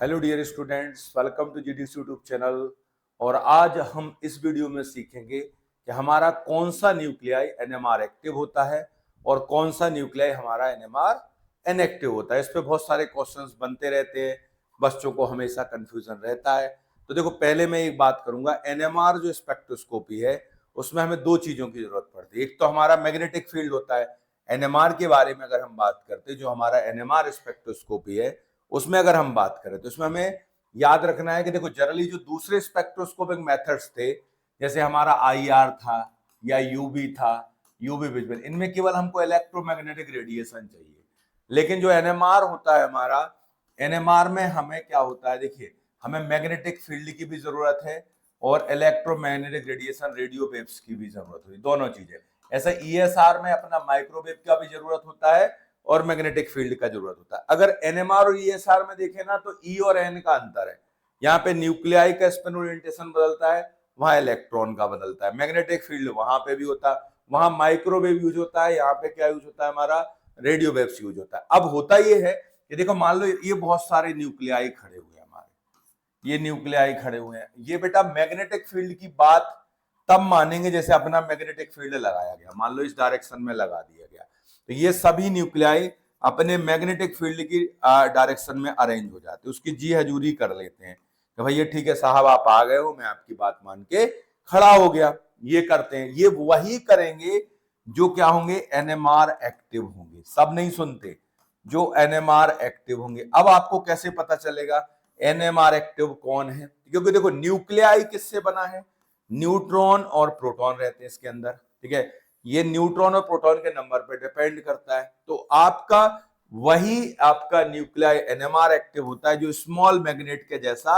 Hello dear students, welcome to GDC YouTube channel. और आज हम इस वीडियो में सीखेंगे कि हमारा कौन सा न्यूक्लियाई एनएमआर एक्टिव होता है और कौन सा न्यूक्लियाई हमारा एनएमआर इनएक्टिव होता है। इस पे बहुत सारे क्वेश्चंस बनते रहते हैं, बच्चों को हमेशा कंफ्यूजन रहता है। तो देखो, पहले मैं एक बात करूंगा, एनएमआर जो स्पेक्ट्रोस्कोपी है उसमें हमें दो चीजों की जरूरत पड़ती है। एक तो हमारा मैग्नेटिक फील्ड होता है। एनएमआर के बारे में अगर हम बात करते हैं, जो हमारा एनएमआर स्पेक्ट्रोस्कोपी है उसमें अगर हम बात करें तो इसमें हमें याद रखना है कि देखो, जनरली जो दूसरे स्पेक्ट्रोस्कोपिक मेथड्स थे, जैसे हमारा आईआर था या यूवी था, यूवी विजिबल, इनमें केवल हमको इलेक्ट्रोमैग्नेटिक रेडिएशन चाहिए। लेकिन जो एनएमआर होता है हमारा, एनएमआर में हमें क्या होता है, देखिए, हमें मैग्नेटिक फील्ड की भी जरूरत है और इलेक्ट्रोमैग्नेटिक रेडिएशन रेडियो वेव्स की भी जरूरत होती है, दोनों चीजें। ऐसा ईएसआर में अपना माइक्रोवेव का भी जरूरत होता है और मैग्नेटिक फील्ड का जरूरत होता है। अगर एनएमआर और ईएसआर में देखें ना, तो ई और एन का अंतर है। यहाँ पे न्यूक्लियाई का स्पिन ओरिएंटेशन बदलता है, वहां इलेक्ट्रॉन का बदलता है। मैग्नेटिक फील्ड वहां पे भी होता है, वहां माइक्रोवेव यूज होता है, यहाँ पे क्या यूज होता है, हमारा रेडियो वेव्स यूज होता है। अब होता ये है कि देखो, मान लो ये बहुत सारे न्यूक्लियाई खड़े हुए हैं हमारे, ये न्यूक्लियाई खड़े हुए हैं। ये बेटा मैग्नेटिक फील्ड की बात तब मानेंगे जैसे अपना मैग्नेटिक फील्ड लगाया गया, मान लो इस डायरेक्शन में लगा दिया गया, तो ये सभी न्यूक्लियाई अपने मैग्नेटिक फील्ड की डायरेक्शन में अरेंज हो जाते हैं, उसकी जी हजूरी कर लेते हैं कि भैया ठीक है साहब, आप आ गए हो, मैं आपकी बात मान के खड़ा हो गया। ये करते हैं, ये वही करेंगे जो क्या होंगे, एनएमआर एक्टिव होंगे। सब नहीं सुनते, जो एनएमआर एक्टिव होंगे। अब आपको कैसे पता चलेगा एनएमआर एक्टिव कौन है? क्योंकि देखो, न्यूक्लियाई किससे बना है, न्यूट्रॉन और प्रोटॉन रहते हैं इसके अंदर, ठीक है। ये न्यूट्रॉन और प्रोटॉन के नंबर पे डिपेंड करता है। तो आपका वही आपका न्यूक्लियाई एनएमआर एक्टिव होता है जो स्मॉल मैग्नेट के जैसा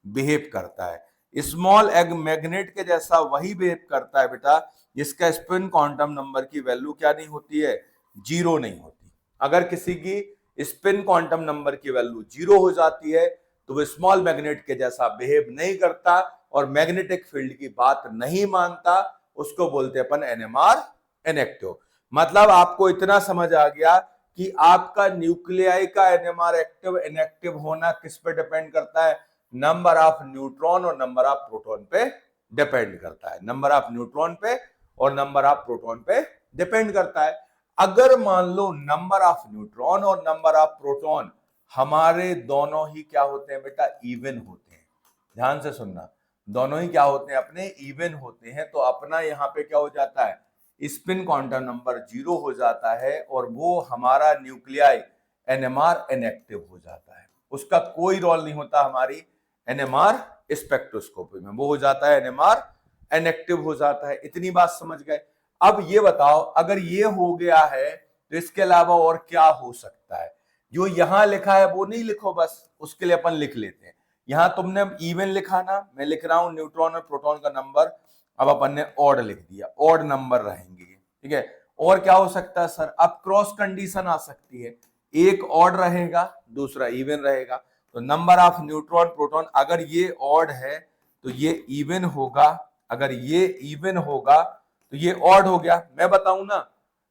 बिहेव करता है। स्मॉल एग मैग्नेट के जैसा वही बिहेव करता है बेटा जिसका स्पिन क्वांटम नंबर की वैल्यू क्या नहीं होती है, जीरो नहीं होती। अगर किसी की स्पिन क्वांटम नंबर की वैल्यू जीरो हो जाती है तो वो स्मॉल मैग्नेट के जैसा बिहेव नहीं करता और मैग्नेटिक फील्ड की बात नहीं मानता, उसको बोलते हैं अपन एनएमआर इनएक्टिव। मतलब आपको इतना समझ आ गया कि आपका न्यूक्लियाई का एनएमआर एक्टिव इनएक्टिव होना किस पे डिपेंड करता है, नंबर ऑफ न्यूट्रॉन और नंबर ऑफ प्रोटॉन पे डिपेंड करता है। नंबर ऑफ न्यूट्रॉन पे और नंबर ऑफ प्रोटॉन पे डिपेंड करता है। अगर मान लो नंबर ऑफ न्यूट्रॉन और नंबर ऑफ प्रोटॉन हमारे दोनों ही क्या होते हैं बेटा, इवन होते हैं। ध्यान से सुनना, दोनों ही क्या होते हैं, अपने इवन होते हैं, तो अपना यहाँ पे क्या हो जाता है, स्पिन क्वांटम नंबर जीरो हो जाता है और वो हमारा न्यूक्लियाई एनएमआर इनएक्टिव हो जाता है। उसका कोई रोल नहीं होता हमारी एनएमआर स्पेक्ट्रोस्कोपी में, वो हो जाता है एनएमआर इनएक्टिव हो जाता है। इतनी बात समझ गए। अब ये बताओ, अगर ये हो गया है तो इसके अलावा और क्या हो सकता है? जो यहां लिखा है वो नहीं लिखो, बस उसके लिए अपन लिख लेते हैं। यहां तुमने इवन लिखा ना, मैं लिख रहा हूं न्यूट्रॉन और प्रोटॉन का नंबर, अब अपन ने ऑड लिख दिया, ऑड नंबर रहेंगे, ठीक है। और क्या हो सकता है सर, अब क्रॉस कंडीशन आ सकती है, एक ऑड रहेगा दूसरा इवन रहेगा, तो नंबर ऑफ न्यूट्रॉन प्रोटॉन अगर ये ऑड है तो ये इवन होगा, अगर ये इवन होगा तो ये ऑड हो गया। मैं बताऊं ना,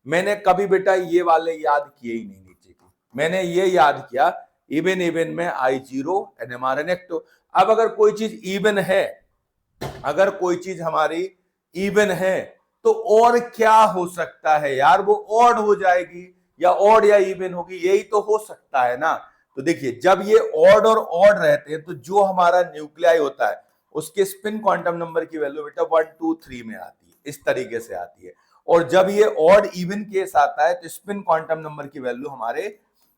मैंने कभी बेटा ये वाले याद किए ही नहीं नीचे के, मैंने ये याद किया इवन इवन में आई जीरो एनएमआर इनएक्टिव। अब अगर कोई चीज इवन है, अगर कोई चीज हमारी इवन है तो और क्या हो सकता है यार, वो ऑड हो जाएगी या ऑड या इवन होगी, यही तो हो सकता है ना। तो देखिए, जब ये ऑड और ऑड रहते हैं तो जो हमारा न्यूक्लियाई होता है उसके स्पिन क्वांटम नंबर की वैल्यू बेटा 1 2 3 में आती है, इस तरीके से आती है। और जब ये ऑड इवन केस आता है तो स्पिन क्वांटम नंबर की वैल्यू हमारे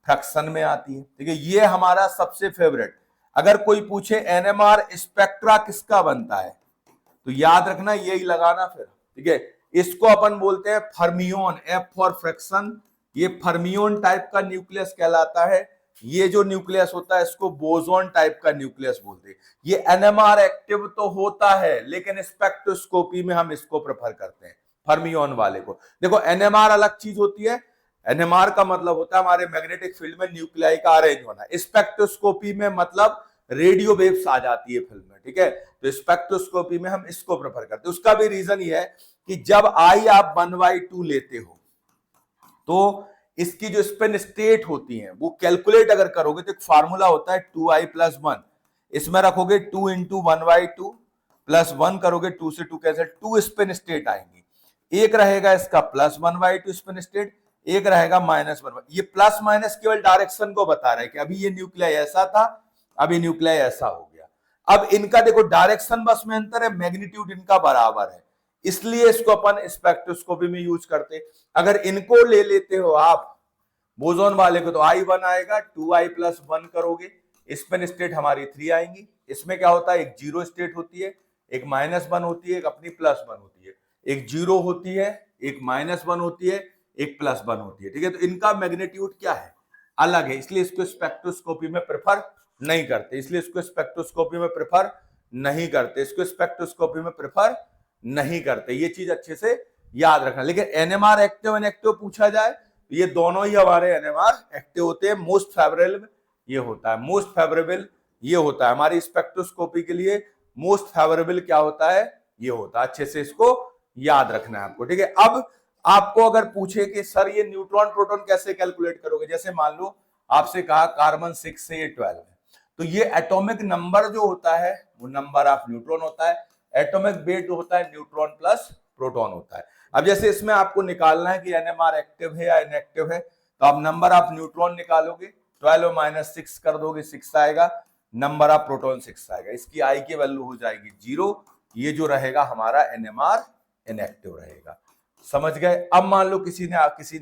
फ्रैक्शन में आती है, ठीक है। ये हमारा सबसे फेवरेट। अगर कोई पूछे एनएमआर स्पेक्ट्रा किसका बनता है तो याद रखना यही लगाना फिर, ठीक है। इसको अपन बोलते हैं फर्मियोन, एफ फॉर फ्रैक्शन। ये फर्मियोन टाइप का न्यूक्लियस कहलाता है। ये जो न्यूक्लियस होता है इसको बोसोन टाइप का न्यूक्लियस बोलते हैं। ये एनएमआर एक्टिव तो होता है लेकिन स्पेक्ट्रोस्कोपी में हम इसको प्रेफर करते हैं, फर्मियोन वाले को। देखो, एनएमआर अलग चीज होती है, एनएमआर का मतलब होता है हमारे मैग्नेटिक फील्ड में न्यूक्लियाई का अरेंज होना। स्पेक्ट्रोस्कोपी में मतलब रेडियो वेव्स आ जाती है फिल्म में, ठीक है। तो स्पेक्ट्रोस्कोपी में हम इसको प्रेफर करते हैं। उसका भी रीजन ये है कि जब आई आप 1/2 लेते हो तो इसकी जो स्पिन स्टेट होती है वो कैलकुलेट अगर करोगे तो एक फार्मूला होता है 2i+1, इसमें रखोगे 2 इंटू 1/2 प्लस 1 करोगे 2 से 2 कैंसिल, 2 स्पिन स्टेट आएंगी। एक रहेगा इसका +1/2 स्पिन स्टेट, एक रहेगा -1। ये प्लस माइनस केवल डायरेक्शन को बता रहा है कि अभी ये न्यूक्लियाई ऐसा था, अभी न्यूक्लियाई ऐसा हो गया। अब इनका देखो डायरेक्शन बस में अंतर है, मैग्नीट्यूड इनका बराबर है, इसलिए इसको अपन स्पेक्ट्रोस्कोपी में यूज करते। अगर इनको ले लेते हो आप बोसोन वाले को तो I1 आएगा, 2i+1 करोगे, स्पिन स्टेट हमारी 3 आएंगी। इसमें क्या होता है, एक 0 स्टेट होती है, एक -1 होती है, एक अपनी +1 होती है, एक 0 होती है, एक -1 होती है, एक +1 होती है। ठीक है, तो इनका मैग्नीट्यूड क्या है, अलग है, इसलिए इसको स्पेक्ट्रोस्कोपी में प्रेफर नहीं करते, इसलिए इसको स्पेक्ट्रोस्कोपी में प्रेफर नहीं करते, इसको स्पेक्ट्रोस्कोपी में प्रेफर नहीं करते। ये चीज अच्छे से याद रखना। लेकिन एनएमआर एक्टिव इनएक्टिव पूछा जाए, ये दोनों ही हमारे एनएमआर एक्टिव होते हैं। मोस्ट फेवरेबल ये होता है, मोस्ट फेवरेबल ये होता है हमारी स्पेक्ट्रोस्कोपी के लिए। मोस्ट फेवरेबल क्या होता है, ये होता है। अच्छे से इसको याद रखना है आपको। ठीक है, अब आपको अगर पूछे कि सर ये न्यूट्रॉन प्रोटॉन कैसे कैलकुलेट करोगे, जैसे मान लो आपसे कहा कार्बन 6 से ये 12 है, तो ये एटॉमिक नंबर जो होता है वो नंबर ऑफ न्यूट्रॉन होता है, एटॉमिक वेट जो होता है न्यूट्रॉन प्लस प्रोटॉन होता है। अब जैसे इसमें आपको निकालना है कि एनएमआर एक्टिव है या इनएक्टिव है, तो आप नंबर ऑफ न्यूट्रॉन निकालोगे, 12 - 6 कर दोगे, 6 आएगा, नंबर ऑफ प्रोटॉन 6 आएगा, इसकी आई की वैल्यू हो जाएगी 0। ये जो रहेगा हमारा एनएमआर इनएक्टिव रहेगा। समझ गए। अब मान लो किसी ने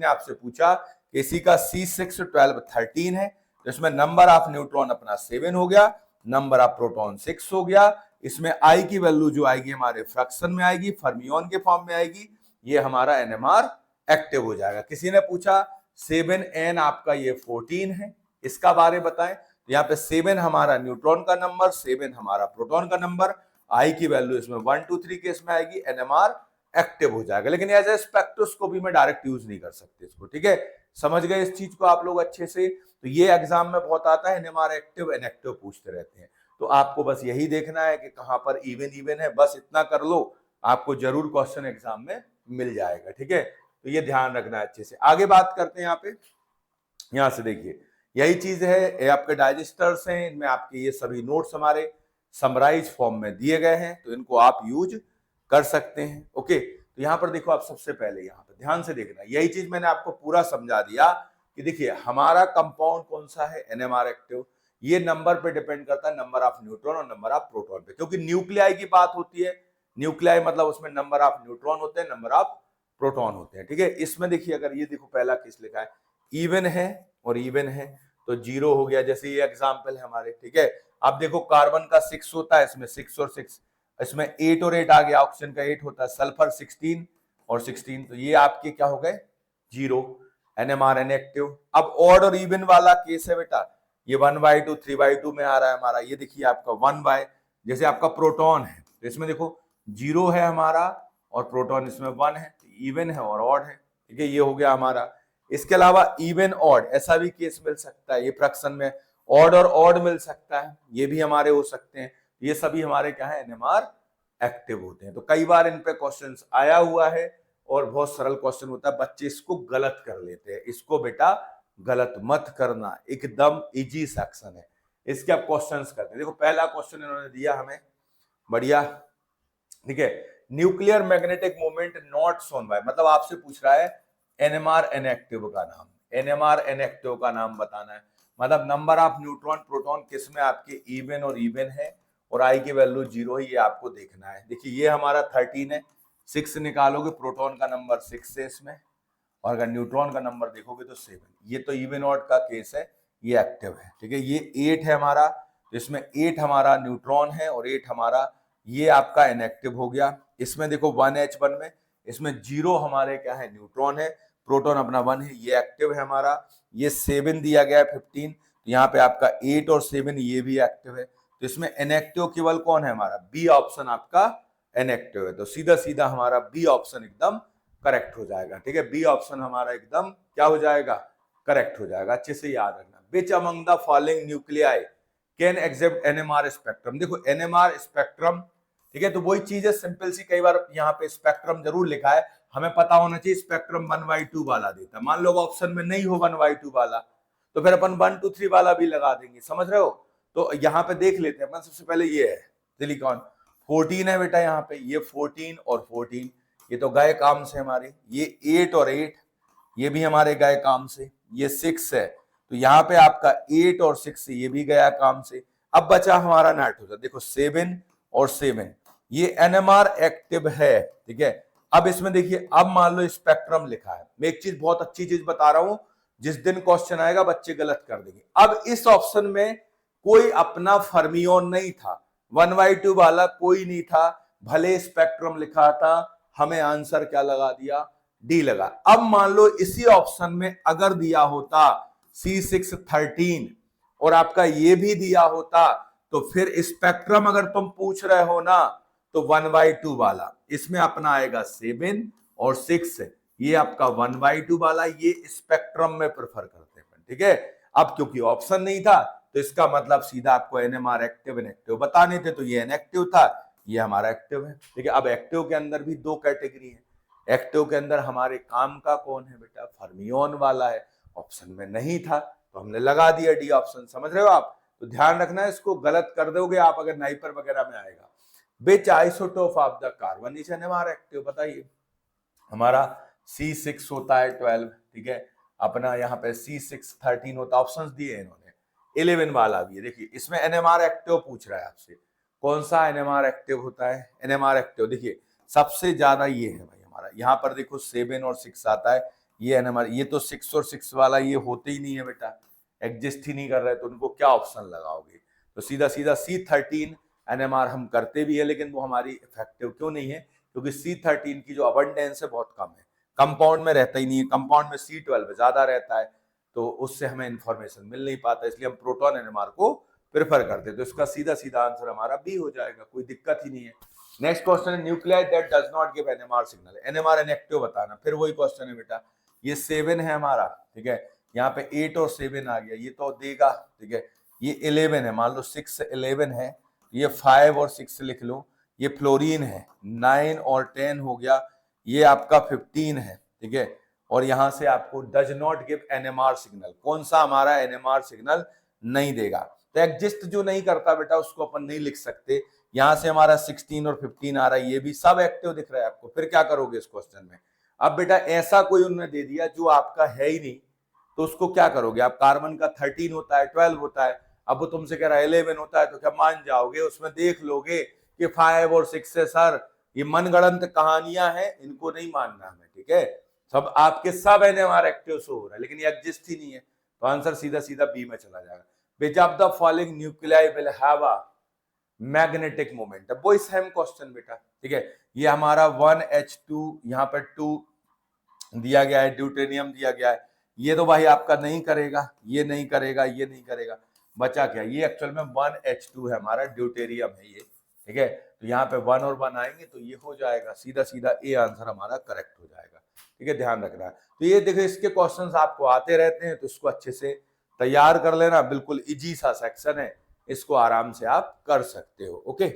आपसे पूछा कि इसी का C6 12 13 है, तो इसमें नंबर ऑफ न्यूट्रॉन अपना 7 हो गया, नंबर ऑफ प्रोटॉन 6 हो गया, इसमें आई की वैल्यू जो आएगी हमारे फ्रैक्शन में आएगी, फर्मियोन के फॉर्म में आएगी, ये हमारा एनएमआर एक्टिव हो जाएगा। किसी ने पूछा 7n आपका ये 14 है, इसका बारे बताएं। यहाँ पे 7 हमारा न्यूट्रॉन का नंबर, 7 हमारा प्रोटॉन का नंबर, आई की वैल्यू इसमें 1 2 3 केस में आएगी, एनएमआर एक्टिव हो जाएगा। लेकिन एज ए स्पेक्ट्रोस्कोपी में डायरेक्ट यूज नहीं कर सकते इसको। ठीक है, समझ गए इस चीज को आप लोग अच्छे से। तो ये एग्जाम में बहुत आता है, एनएमआर एक्टिव इनएक्टिव पूछते रहते हैं, तो आपको बस यही देखना है कि कहां पर इवन है, बस इतना कर लो, आपको जरूर क्वेश्चन एग्जाम में मिल जाएगा। ठीक है, तो ये ध्यान रखना है अच्छे से। आगे बात करते हैं यहाँ पे, यहां से देखिए यही चीज है, ये आपके डाइजेस्टर्स हैं, इनमें आपके ये सभी नोट्स हमारे समराइज फॉर्म में दिए गए हैं, तो इनको आप यूज कर सकते हैं। ओके, तो यहाँ पर देखो आप सबसे पहले यहाँ पर ध्यान से देखना, यही चीज मैंने आपको पूरा समझा दिया कि देखिए हमारा कंपाउंड कौन सा है, एनएमआर एक्टिव, ये नंबर पे डिपेंड करता है, नंबर ऑफ न्यूट्रॉन और नंबर ऑफ प्रोटॉन पे, क्योंकि न्यूक्लियाई की बात होती है। न्यूक्लियाई मतलब उसमें नंबर ऑफ न्यूट्रॉन होते हैं, नंबर ऑफ प्रोटॉन होते हैं। ठीक है, इसमें देखिए अगर ये देखो पहला केस लिखा है इवन है और इवन है, तो 0 हो गया, जैसे ये एग्जाम्पल है हमारे। ठीक है, अब देखो कार्बन का 6 होता है, इसमें 6 और 6, इसमें 8 और 8 आ गया, ऑक्सीजन का 8 होता है, सल्फर 16 और 16, तो ये आपके क्या हो गए 0, एनएमआर इनएक्टिव। अब ऑड और इवन वाला केस है बेटा, ये 1/2 3/2 में आ रहा है हमारा, ये देखिए आपका 1/, जैसे आपका प्रोटॉन है तो इसमें देखो 0 है हमारा और प्रोटॉन इसमें 1 है, इवन है और ऑड है। ठीक है, ये हो गया हमारा। इसके अलावा इवन ऑड ऐसा भी केस मिल सकता है, ये फ्रैक्शन में ऑड और ऑड मिल सकता है, ये भी हमारे हो सकते हैं। ये सभी हमारे क्या है, एनएमआर एक्टिव होते हैं। तो कई बार इन पे क्वेश्चंस आया हुआ है और बहुत सरल क्वेश्चन होता है, बच्चे इसको गलत कर लेते हैं। इसको बेटा गलत मत करना, एकदम इजी सेक्शन है, इसके आप क्वेश्चंस करते हैं। देखो पहला क्वेश्चन इन्होंने दिया हमें, बढ़िया। ठीक है, nuclear magnetic moment not shown by, मतलब आपसे पूछ रहा है एनएमआर इनएक्टिव का नाम, एनएमआर इनएक्टिव का नाम बताना है, मतलब नंबर ऑफ न्यूट्रॉन प्रोटॉन किसमें आपके इवन और इवन है और आई की वैल्यू 0 है, ये आपको देखना है। देखिए ये हमारा 13 है, 6 निकालोगे, प्रोटॉन का नंबर 6 है इसमें, और अगर न्यूट्रॉन का नंबर देखोगे तो 7। ये तो इवन ऑड का केस है, ये एक्टिव है। ठीक है, ये 8 है हमारा, तो इसमें 8 हमारा न्यूट्रॉन है और 8 हमारा ये आपका इनएक्टिव हो गया। इसमें देखो 1H1 में, इसमें 0 हमारे क्या है, न्यूट्रॉन है, प्रोटॉन अपना 1 है, ये एक्टिव है हमारा। ये 7 दिया गया है 15, तो यहाँ पे आपका 8 और 7 ये भी एक्टिव है, तो इसमें इनएक्टिव केवल कौन है हमारा, बी ऑप्शन आपका इनएक्टिव है। तो सीधा सीधा हमारा बी ऑप्शन एकदम करेक्ट हो जाएगा। ठीक है, बी ऑप्शन हमारा एकदम क्या हो जाएगा, करेक्ट हो जाएगा। अच्छे से याद रखना, which among the following nuclei can accept NMR spectrum. देखो एनएमआर स्पेक्ट्रम, ठीक है, तो वही चीज है सिंपल सी, कई बार यहाँ पे स्पेक्ट्रम जरूर लिखा है, हमें पता होना चाहिए स्पेक्ट्रम 1/2 वाला देता है। मान लो ऑप्शन में नहीं हो 1/2 वाला, तो फिर अपन 1 2 3 वाला भी लगा देंगे, समझ रहे हो। तो यहाँ पे देख लेते हैं अपन, सबसे पहले ये है सिलिकॉन 14 है बेटा, यहाँ पे ये 14 और 14 ये तो गए काम से हमारे, ये 8 और 8 ये भी हमारे गए काम से, ये 6 है तो यहाँ पे आपका 8 और 6 ये भी गया काम से। अब बचा हमारा नाइट्रोजन, देखो 7 और 7 ये एनएमआर एक्टिव है, ठीक है। अब इसमें देखिए, अब मान लो स्पेक्ट्रम लिखा है, मैं एक चीज बहुत अच्छी चीज बता रहा हूं, जिस दिन क्वेश्चन आएगा बच्चे गलत कर देंगे। अब इस ऑप्शन में कोई अपना फर्मियोन नहीं था, 1/2 वाला कोई नहीं था, भले स्पेक्ट्रम लिखा था, हमें आंसर क्या लगा दिया, डी लगा। अब मान लो इसी ऑप्शन में अगर दिया होता C613 और आपका ये भी दिया होता, तो फिर स्पेक्ट्रम अगर तुम पूछ रहे हो ना, तो 1/2 वाला, इसमें अपना आएगा 7 और 6, ये आपका 1/2 वाला, ये स्पेक्ट्रम में प्रेफर करते हैं, ठीक है। अब क्योंकि ऑप्शन नहीं था, तो इसका मतलब सीधा आपको एनएमआर एक्टिव इनएक्टिव बताने थे, तो ये इनएक्टिव था, ये हमारा एक्टिव है, ठीक है। अब एक्टिव के अंदर भी दो कैटेगरी है, एक्टिव के अंदर हमारे काम का कौन है बेटा, फर्मियोन वाला है, ऑप्शन में नहीं था तो हमने लगा दिया डी ऑप्शन, समझ रहे हो आप। तो ध्यान रखना है, इसको गलत कर दोगे आप अगर नाइपर वगैरह में आएगा। Which isotope of the carbon is NMR active, बताइए। हमारा C6 होता है 12, ठीक है, अपना यहाँ पे C613 होता है, ऑप्शंस दिए इन्होंने, 11 वाला भी है। देखिए इसमें एनएमआर एक्टिव पूछ रहा है आपसे, कौन सा एनएमआर एक्टिव होता है, एनएमआर एक्टिव देखिए सबसे ज्यादा ये है भाई हमारा, यहाँ पर देखो 7 और 6 आता है, ये एनएमआर, ये तो 6 और 6 वाला ये होते ही नहीं है बेटा, एग्जिस्ट ही नहीं कर रहे, तो उनको क्या ऑप्शन लगाओगे, तो सीधा सीधा C13 एनएमआर हम करते भी है, लेकिन वो हमारी इफेक्टिव क्यों नहीं है, क्योंकि C13 की जो अबंडेंस है बहुत कम है, कंपाउंड में रहता ही नहीं है, कंपाउंड में C12 ज्यादा रहता है, तो उससे हमें इंफॉर्मेशन मिल नहीं पाता, इसलिए हम प्रोटॉन एनएमआर को प्रेफर करते हैं। तो इसका सीधा सीधा आंसर हमारा बी हो जाएगा, कोई दिक्कत ही नहीं है। नेक्स्ट क्वेश्चन है nuclei that does not give NMR signal, NMR inactive बताना, फिर वही क्वेश्चन है बेटा, ये 7 है हमारा, ठीक है, यहाँ पे 8 और 7 आ गया, ये तो देगा, ठीक है, ये 11 है, मान लो 6 11 है, ये 5 और 6 लिख लो, ये फ्लोरीन है, 9 और 10 हो गया, ये आपका 15 है, ठीक है, और यहां से आपको does not give NMR signal, कौन सा हमारा एनएमआर सिग्नल नहीं देगा, तो एग्जिस्ट जो नहीं करता बेटा उसको अपन नहीं लिख सकते। यहां से हमारा 16 और 15 आ रहा है, ये भी सब एक्टिव दिख रहा है आपको, फिर क्या करोगे इस क्वेश्चन में। अब बेटा ऐसा कोई उन्होंने दे दिया जो आपका है ही नहीं, तो उसको क्या करोगे आप, कार्बन का 13 होता है, 12 होता है, अब वो तुमसे कह रहा है 11 होता है, तो क्या मान जाओगे, उसमें देख लोगे कि 5 और 6 है सर, ये मनगढ़ंत कहानियां हैं, इनको नहीं मानना हमें, ठीक है। सब आपके सब एनएमआर एक्टिव शो हो रहा है, लेकिन ये एग्जिस्ट ही नहीं है, तो आंसर सीधा सीधा बी में चला जाएगा। Which of the following nuclei will have a magnetic moment, वो सेम क्वेश्चन बेटा, ठीक है, ये हमारा 1H2 यहाँ पर 2 दिया गया है, ड्यूटेरियम दिया गया है, ये तो भाई आपका नहीं करेगा, ये नहीं करेगा, ये नहीं करेगा, बचा क्या, ये एक्चुअल में 1H2 है हमारा, ड्यूटेरियम है ये, ठीक है, तो यहाँ पे 1 और 1 आएंगे तो ये हो जाएगा, सीधा सीधा ए आंसर हमारा करेक्ट हो जाएगा, ठीक है, ध्यान रखना है। तो ये देखो इसके क्वेश्चंस आपको आते रहते हैं, तो इसको अच्छे से तैयार कर लेना, बिल्कुल इजी सा सेक्शन है, इसको आराम से आप कर सकते हो, ओके।